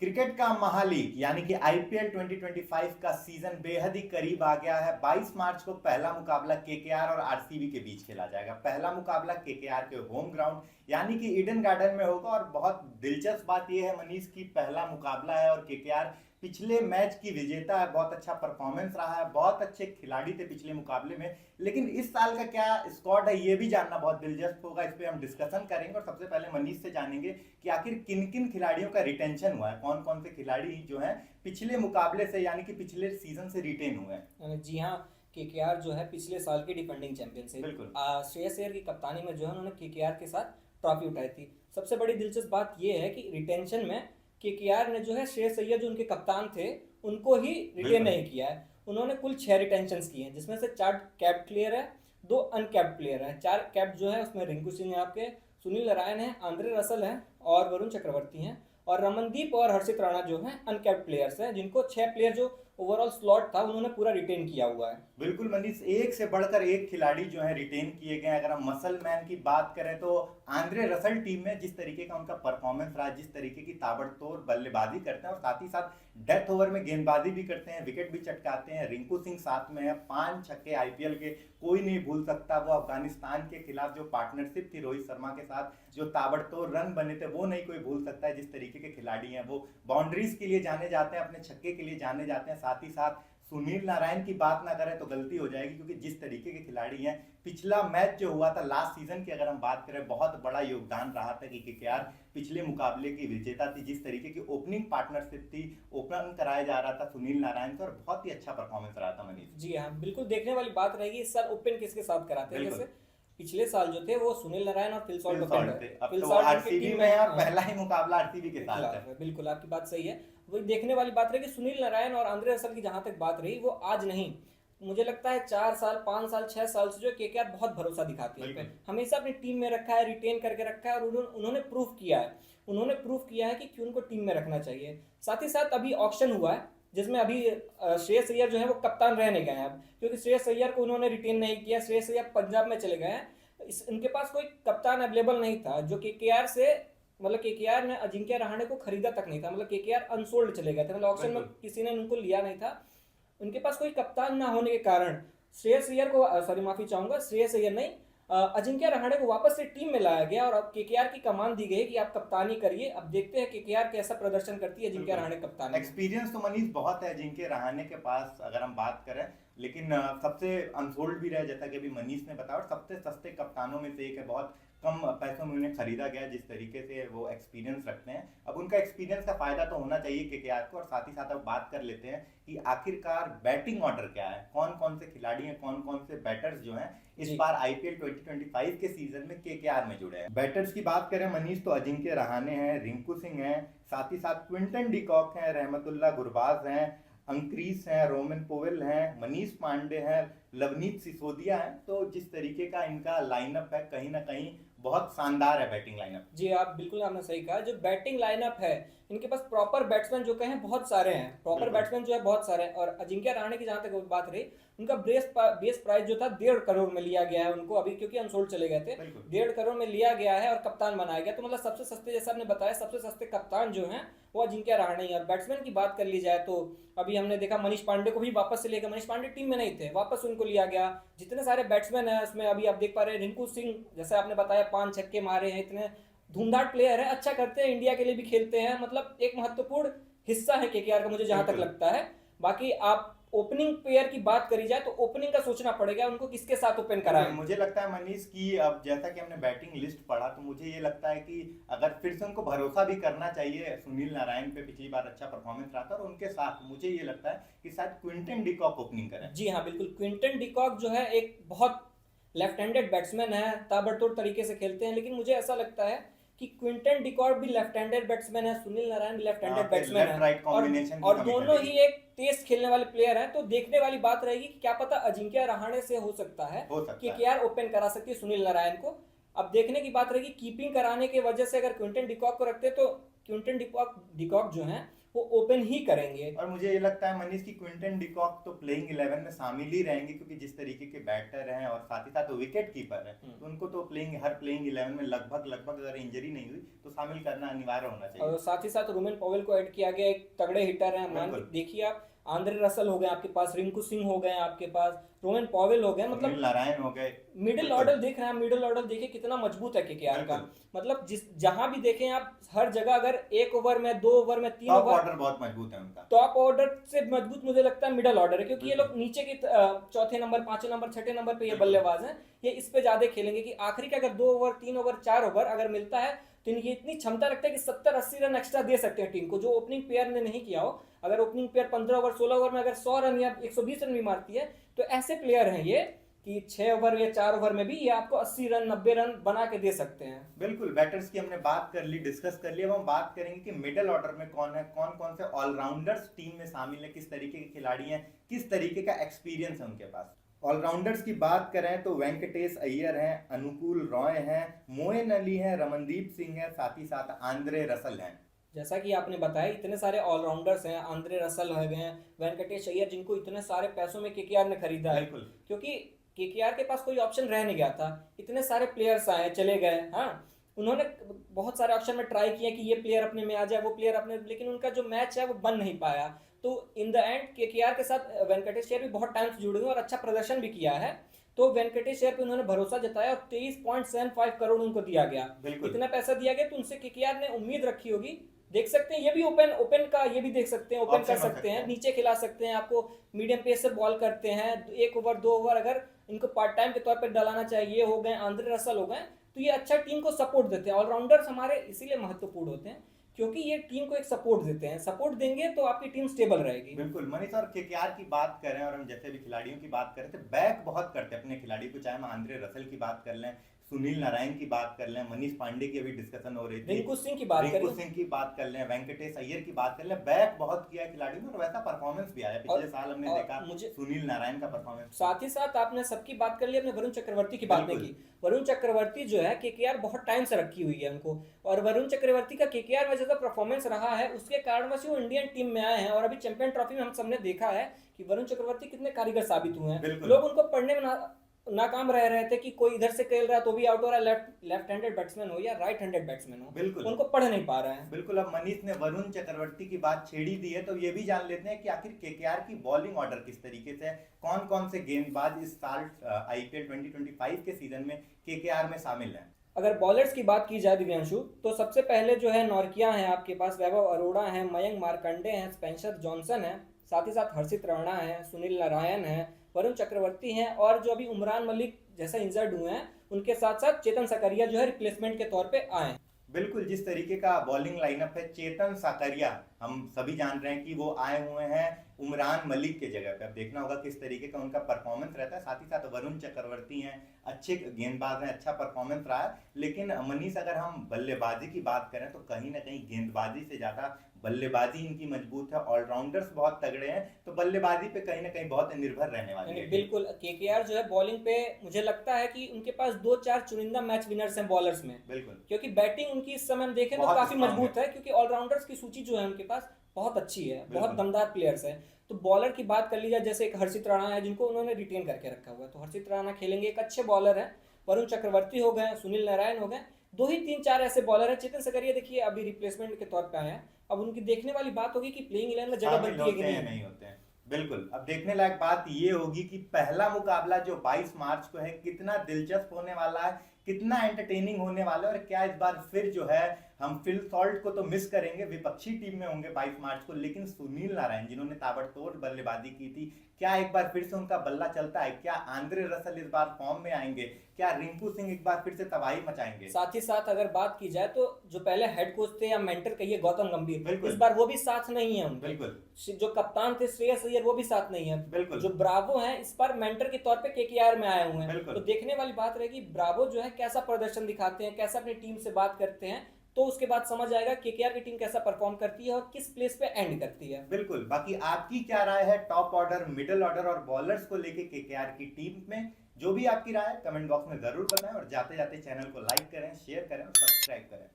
Cricket का महालीग यानी कि आईपीएल 2025 का सीजन बेहद ही करीब आ गया है। 22 मार्च को पहला मुकाबला केकेआर और आरसीबी के बीच खेला जाएगा। पहला मुकाबला केकेआर के होम ग्राउंड यानी कि ईडन गार्डन में होगा और बहुत दिलचस्प बात यह है मनीष की पहला मुकाबला है और केकेआर पिछले मैच की विजेता है। बहुत अच्छा परफॉर्मेंस रहा है, बहुत अच्छे खिलाड़ी थे पिछले मुकाबले में, लेकिन इस साल का क्या स्क्वाड है ये भी जानना बहुत दिलचस्प होगा। इस पे हम डिस्कशन करेंगे और सबसे पहले मनीष से जानेंगे कि आखिर किन किन खिलाड़ियों का रिटेंशन हुआ है, कौन कौन से खिलाड़ी जो हैं पिछले मुकाबले से यानी कि पिछले सीजन से रिटेन हुए हैं। जी हाँ, केकेआर जो है पिछले साल की डिफेंडिंग चैंपियन से बिल्कुल। श्रेयस अय्यर की कप्तानी में जो है उन्होंने केकेआर के साथ ट्रॉफी उठाई थी। सबसे बड़ी दिलचस्प बात यह है कि रिटेंशन में केकेआर ने जो है श्रेयस अय्यर जो उनके कप्तान थे उनको ही रिटेन नहीं किया है। उन्होंने कुल 6 रिटेंशन किए हैं, जिसमें से 4 कैप्ड प्लेयर है, 2 अनकैप्ड प्लेयर है। 4 कैप्ड जो है उसमें रिंकू सिंह है, आपके सुनील नारायण है, आंद्रे रसल है और वरुण चक्रवर्ती हैं, और रमनदीप और हर्षित राणा जो हैं अनकैप्ड प्लेयर्स हैं, जिनको 6 प्लेयर जो ओवरऑल स्लॉट था उन्होंने पूरा रिटेन किया हुआ है। बिल्कुल मनीष, एक से बढ़कर एक खिलाड़ी जो है रिटेन किए गए। अगर हम मसल मैन की बात करें तो आंद्रे रसल टीम में जिस तरीके का उनका परफॉर्मेंस रहा, जिस तरीके की ताबड़तोड़ बल्लेबाजी करते हैं और साथ ही साथ डेथ ओवर में गेंदबाजी भी करते हैं, विकेट भी चटकाते हैं। रिंकू सिंह साथ में है, 5 छक्के आईपीएल के कोई नहीं भूल सकता। वो अफगानिस्तान के खिलाफ जो पार्टनरशिप थी रोहित शर्मा के साथ, जो ताबड़तोड़ रन बने थे वो नहीं कोई भूल सकता है। जिस तरीके के खिलाड़ी हैं वो बाउंड्रीज के लिए जाने जाते हैं, अपने छक्के के लिए जाने जाते हैं। साथ ही साथ सुनील नारायण की बात ना करें तो गलती हो जाएगी, क्योंकि जिस तरीके के खिलाड़ी हैं, पिछला मैच जो हुआ था लास्ट सीजन की अगर हम बात करें, बहुत बड़ा योगदान रहा था कि केकेआर पिछले मुकाबले की विजेता थी। जिस तरीके की ओपनिंग पार्टनरशिप थी, ओपन कराया जा रहा था सुनील नारायण से और बहुत ही अच्छा परफॉर्मेंस रहा था मनीष। जी हाँ, बिल्कुल देखने वाली बात रहेगी इस साल ओपन किसके साथ कराते हैं। जैसे पिछले साल जो थे वो सुनील नारायण और फिल सॉल्ट थे, अब तो आरसीबी में है और पहला ही मुकाबला आरसीबी के साथ है। बिल्कुल आपकी बात सही है। वही देखने वाली बात रही कि सुनील नारायण और आंद्रे रसल की जहां तक बात रही, वो आज नहीं, मुझे लगता है 4 साल 5 साल 6 साल से जो केकेआर बहुत भरोसा दिखाती है, हमेशा अपनी टीम में रखा है, रिटेन करके रखा है और उन्होंने प्रूफ किया है। उन्होंने प्रूफ किया है कि क्यों उनको टीम में रखना चाहिए। साथ ही साथ अभी ऑक्शन हुआ है जिसमें अभी श्रेयस अय्यर जो है वो कप्तान रहने गए हैं अब, क्योंकि श्रेयस अय्यर को उन्होंने रिटेन नहीं किया। श्रेयस अय्यर पंजाब में चले गए हैं, इनके पास कोई कप्तान अवेलेबल नहीं था। जो केकेआर से मतलब केकेआर ने अजिंक्य रहाणे को खरीदा तक नहीं था, मतलब केकेआर अनसोल्ड चले गए थे, मतलब ऑक्शन में किसी ने उनको लिया नहीं था। उनके पास कोई कप्तान ना होने के कारण श्रेयस अय्यर को श्रेयस अय्यर नहीं, अजिंक्य रहाणे को वापस से टीम में लाया गया और अब केकेआर की कमान दी गई कि आप कप्तानी करिए। अब देखते हैं केकेआर कैसा प्रदर्शन करती है अजिंक्य रहाणे कप्तान। एक्सपीरियंस तो मनीष बहुत है अजिंक्य रहाणे के पास अगर हम बात करें, लेकिन सबसे अनसोल्ड भी रहे, जैसा कि अभी मनीष ने बताया, और सबसे सस्ते कप्तानों में से एक है। बहुत कम पैसों में उन्हें खरीदा गया, जिस तरीके से वो एक्सपीरियंस रखते हैं। अब उनका एक्सपीरियंस का फायदा तो होना चाहिए केकेआर को। और साथ ही साथ अब बात कर लेते हैं कि आखिरकार बैटिंग ऑर्डर क्या है, कौन कौन से खिलाड़ी हैं, कौन कौन से बैटर्स जो हैं इस बार आईपीएल 2025 के सीजन में केकेआर में जुड़े हैं। बैटर्स की बात करें मनीष तो अजिंक्य रहाणे हैं, रिंकू सिंह हैं, साथ ही साथ क्विंटन डिकॉक हैं, रहमतुल्लाह गुरबाज हैं, अंक्रीस हैं, रोमन पोवेल हैं, मनीष पांडे हैं, लवनीत सिसोदिया हैं। तो जिस तरीके का इनका लाइनअप है, कहीं ना कहीं बहुत शानदार है बैटिंग लाइनअप। जी आप बिल्कुल आपने सही कहा, जो बैटिंग लाइनअप है इनके पास प्रॉपर बैट्समैन जो कहें बहुत सारे हैं, प्रॉपर बैट्समैन जो है बहुत सारे हैं। और अजिंक्य रहाणे की जहां तक बात रही, उनका बेस प्राइस जो था 1.5 करोड़ में लिया गया है उनको, अभी क्योंकि अनसोल्ड चले गए थे, 1.5 करोड़ में लिया गया है और कप्तान बनाया गया। तो मतलब सबसे सस्ते, जैसा आपने बताया, सबसे सस्ते कप्तान जो हैं वो अजिंक्य रहाणे है। और बैट्समैन की बात कर ली जाए तो अभी हमने देखा मनीष पांडे को भी वापस से लेकर, मनीष पांडे टीम में नहीं थे, वापस उनको लिया गया। जितने सारे बैट्समैन है उसमें अभी आप देख पा रहे हैं, रिंकू सिंह जैसे आपने बताया 5 छक्के मारे हैं, इतने धूमधार प्लेयर है, अच्छा करते हैं, इंडिया के लिए भी खेलते हैं, मतलब एक महत्वपूर्ण हिस्सा है केकेआर का मुझे जहां तक लगता है। बाकी आप ओपनिंग पेयर की बात करी जाए तो ओपनिंग का सोचना पड़ेगा उनको किसके साथ ओपन कराएं। मुझे लगता है मनीष की अब जैसा कि हमने बैटिंग लिस्ट पढ़ा तो मुझे ये लगता है कि अगर फिर से उनको भरोसा भी करना चाहिए सुनील नारायण पे, पिछली बार अच्छा परफॉर्मेंस रहा था, और उनके साथ मुझे ये लगता है कि शायद क्विंटन डिकॉक ओपनिंग करें। जी हाँ बिल्कुल, क्विंटन डिकॉक जो है एक बहुत लेफ्ट हैंडेड बैट्समैन है, ताबड़तोड़ तरीके से खेलते हैं, लेकिन मुझे ऐसा लगता है कि क्विंटन डिकॉक भी लेफ्ट हैंडेड बैट्समैन है, सुनील नारायण भी लेफ्ट हैंडेड बैट्समैन है, और दोनों ही एक तेज खेलने वाले प्लेयर हैं। तो देखने वाली बात रहेगी कि क्या पता अजिंक्य रहाणे से हो सकता है कि केकेआर ओपन करा सकती है सुनील नारायण को। अब देखने की बात रहेगी कीपिंग कराने की वजह से अगर क्विंटन डिकॉक को रखते तो क्विंटन डिकॉक जो है वो ओपन ही करेंगे। और मुझे ये लगता है मनीष की क्विंटन डिकॉक तो प्लेइंग 11 में शामिल ही रहेंगे, क्योंकि जिस तरीके के बैटर हैं और साथ ही साथ विकेट कीपर हैं, तो उनको तो हर प्लेइंग 11 में लगभग अगर इंजरी नहीं हुई तो शामिल करना अनिवार्य होना चाहिए। और साथ ही साथ रूमेन पॉवेल को ऐड किया गया, एक तगड़े हिटर हैं। मान के देखिए आप, आंद्रे रसल हो गए आपके पास, रिंकू सिंह हो गए आपके पास, रोमन पॉवेल हो गए, मतलब नारायण हो गए। मिडिल ऑर्डर देख रहे हैं, मिडिल ऑर्डर देखिए कितना मजबूत है केकेआर का। मतलब जहां भी देखें आप, हर जगह अगर 1 ओवर में, 2 ओवर में, 3 ओवर, ऑर्डर बहुत मजबूत है उनका। टॉप ऑर्डर से मजबूत मुझे लगता है मिडिल ऑर्डर है, क्योंकि ये लोग नीचे के चौथे नंबर, पांचवें नंबर, छठे नंबर पे ये बल्लेबाज हैं। ये इस पे ज्यादा खेलेंगे कि आखिरी का अगर 2 ओवर, 3 ओवर, 4 ओवर अगर मिलता है तो इनकी इतनी क्षमता रखते हैं कि 70-80 रन एक्स्ट्रा दे सकते हैं टीम को, जो ओपनिंग पेयर ने नहीं किया हो। अगर ओपनिंग पेयर 15 ओवर, 16 ओवर में अगर 100 रन या 120 रन भी मारती है, तो ऐसे प्लेयर हैं ये कि 6 ओवर या 4 ओवर में भी ये आपको 80 रन, 90 रन बना के दे सकते हैं। बिल्कुल, बैटर्स की हमने बात कर ली, डिस्कस कर ली। अब हम बात करेंगे कि मिडिल ऑर्डर में कौन है, कौन कौन से ऑलराउंडर्स टीम में शामिल है, किस तरीके के खिलाड़ी हैं, किस तरीके का एक्सपीरियंस है उनके पास। ऑलराउंडर्स की बात करें तो वेंकटेश अय्यर हैं, अनुकूल रॉय हैं, मोइन अली हैं, रमनदीप सिंह हैं, साथ ही साथ आंद्रे रसल हैं। जैसा कि आपने बताया, इतने सारे ऑलराउंडर्स हैं, आंद्रे रसल हो गए, वेंकटेश अय्यर, जिनको इतने सारे पैसों में केकेआर ने खरीदा है, क्योंकि केकेआर के पास कोई ऑप्शन रह नहीं गया था। इतने सारे प्लेयर्स आए, चले गए। हाँ, उन्होंने बहुत सारे ऑप्शन में ट्राई किया कि ये प्लेयर अपने में आ जाए, वो प्लेयर अपने, लेकिन उनका जो मैच है वो बन नहीं पाया। तो इन द एंड केकेआर के साथ वेंकटेश अय्यर भी बहुत टाइम से जुड़े हुए और अच्छा प्रदर्शन भी किया है। तो वेंकटेश अय्यर पे उन्होंने भरोसा जताया और 23.75 करोड़ उनको दिया गया। इतना पैसा दिया गया तो उनसे केकेआर ने उम्मीद रखी होगी। देख सकते हैं ये भी ओपन का, ये भी देख सकते हैं, ओपन कर सकते हैं, नीचे खिला सकते हैं, आपको मीडियम पेस से बॉल करते हैं। 1 ओवर 2 ओवर अगर इनको पार्ट टाइम के तौर पर डलाना चाहिए, हो गए आंद्रे रसल हो गए, तो ये अच्छा टीम को सपोर्ट देते हैं। ऑलराउंडर्स हमारे इसीलिए महत्वपूर्ण होते हैं क्योंकि ये टीम को एक सपोर्ट देते हैं। सपोर्ट देंगे तो आपकी टीम स्टेबल रहेगी। बिल्कुल मनीष, और केकेआर की बात करें और हम जैसे भी खिलाड़ियों की बात करें तो बैक बहुत करते हैं अपने खिलाड़ी को, चाहे हम आंद्रे रसल की बात कर लें, सुनील नारायण की बात कर लें, मनीष पांडे की अभी डिस्कशन हो रही थी, रिंकू सिंह की बात कर लें, वेंकटेश अय्यर की बात कर लें, बैक बहुत किया खिलाड़ी में और वैसा परफॉर्मेंस भी आया। पिछले साल हमने देखा सुनील नारायण का परफॉर्मेंस। साथ ही साथ आपने सबकी बात कर ली, अपने वरुण चक्रवर्ती की बात नहीं की। वरुण चक्रवर्ती जो है केकेआर बहुत टाइम से रखी हुई है उनको, और वरुण चक्रवर्ती का केकेआर में जैसा परफॉर्मेंस रहा है उसके कारणवश वो इंडियन टीम में आए हैं। और अभी चैंपियन ट्रॉफी में हम सबने देखा है कि वरुण चक्रवर्ती कितने कारीगर साबित हुए हैं। लोग उनको पढ़ने में नाकाम रह रहे थे कि कोई इधर से खेल रहा है तो भी आउट हो रहा है, लेफ्ट हैंडेड बैट्समैन हो या राइट हैंडेड बैट्समैन हो, बिल्कुल उनको पढ़ नहीं पा रहे हैं। बिल्कुल, अब मनीष ने वरुण चक्रवर्ती की बात छेड़ी दी है तो ये भी जान लेते हैं कि आखिर केकेआर की बॉलिंग ऑर्डर किस तरीके से है, कौन कौन से गेंदबाज इस साल आईपीएल 2025 के सीजन में केकेआर में शामिल हैं। अगर बॉलर्स की बात की जाए दिव्यांशु, तो सबसे पहले जो है नॉर्किया है आपके पास, वैभव अरोड़ा है, मयंक मार्कंडे हैं, स्पेंसर जॉनसन है, साथ ही साथ हर्षित राणा है, सुनील नारायण है, वरुण चक्रवर्ती हैं, और जो अभी उमरान मलिक जैसा इंजर्ड हुए हैं उनके साथ साथ चेतन सकरिया जो है रिप्लेसमेंट के तौर पे आए। बिल्कुल, जिस तरीके का बॉलिंग लाइनअप है, चेतन सकरिया हम सभी जान रहे हैं कि वो आए हुए हैं उमरान मलिक के जगह पे। अब देखना होगा किस तरीके का उनका परफॉर्मेंस रहता है। साथ ही साथ वरुण चक्रवर्ती हैं, अच्छे गेंदबाज हैं, अच्छा परफॉर्मेंस रहा है। लेकिन मनीष, अगर हम बल्लेबाजी की बात करें तो कहीं ना कहीं गेंदबाजी से ज्यादा बल्लेबाजी इनकी मजबूत है। ऑलराउंडर्स बहुत तगड़े हैं, तो बल्लेबाजी पे कहीं ना कहीं बहुत निर्भर रहने वाली है। बिल्कुल, केकेआर जो है बॉलिंग पे मुझे लगता है कि उनके पास 2-4 चुनिंदा मैच विनर्स हैं बॉलर्स में। बिल्कुल, क्योंकि बैटिंग उनकी इस समय हम देखें तो काफी मजबूत है, क्योंकि ऑलराउंडर्स की सूची जो है उनके पास बहुत अच्छी है, बहुत दमदार प्लेयर्स हैं। तो बॉलर की बात कर ली जाए, जैसे एक हर्षित राणा है जिनको उन्होंने रिटेन करके रखा हुआ है, तो हर्षित राणा खेलेंगे, एक अच्छे बॉलर है। वरुण चक्रवर्ती हो गए, सुनील नारायण हो गए, 2 ही 3-4 ऐसे बॉलर हैं। चेतन सकरिया देखिए अभी रिप्लेसमेंट के तौर पे आए हैं, अब उनकी देखने वाली बात होगी कि प्लेइंग 11 में जगह बनती है कि नहीं होते हैं। बिल्कुल, अब देखने लायक बात ये होगी कि पहला मुकाबला जो 22 मार्च को है कितना दिलचस्प होने वाला है, कितना एंटरटेनिंग होने वाला है, और क्या इस बार फिर जो है हम फिल सॉल्ट को तो मिस करेंगे, विपक्षी टीम में होंगे 22 मार्च को, लेकिन सुनील नारायण जिन्होंने ताबड़तोड़ बल्लेबाजी की थी, क्या एक बार फिर से उनका बल्ला चलता है? क्या आंद्रे रसल इस बार फॉर्म में आएंगे? क्या रिंकू सिंह एक बार फिर से तबाही मचाएंगे? साथ ही साथ अगर बात की जाए तो जो पहले हेड कोच थे या मेंटर कहिए गौतम गंभीर, इस बार वो भी साथ नहीं है उनके। बिल्कुल, जो कप्तान थे श्रेयस अय्यर वो भी साथ नहीं है। बिल्कुल, जो ब्रावो हैं इस बार मेंटर के तौर पे केकेआर में आए हुए हैं, तो देखने वाली बात रहेगी ब्रावो जो है कैसा प्रदर्शन दिखाते हैं, कैसा अपनी टीम से बात करते हैं, तो उसके बाद समझ आएगा केकेआर की टीम कैसा परफॉर्म करती है और किस प्लेस पे एंड करती है। बिल्कुल, बाकी आपकी क्या राय है टॉप ऑर्डर, मिडिल ऑर्डर और बॉलर्स को लेके केकेआर की टीम में? जो भी आपकी राय है कमेंट बॉक्स में जरूर बताएं, और जाते जाते चैनल को लाइक करें, शेयर करें और सब्सक्राइब करें।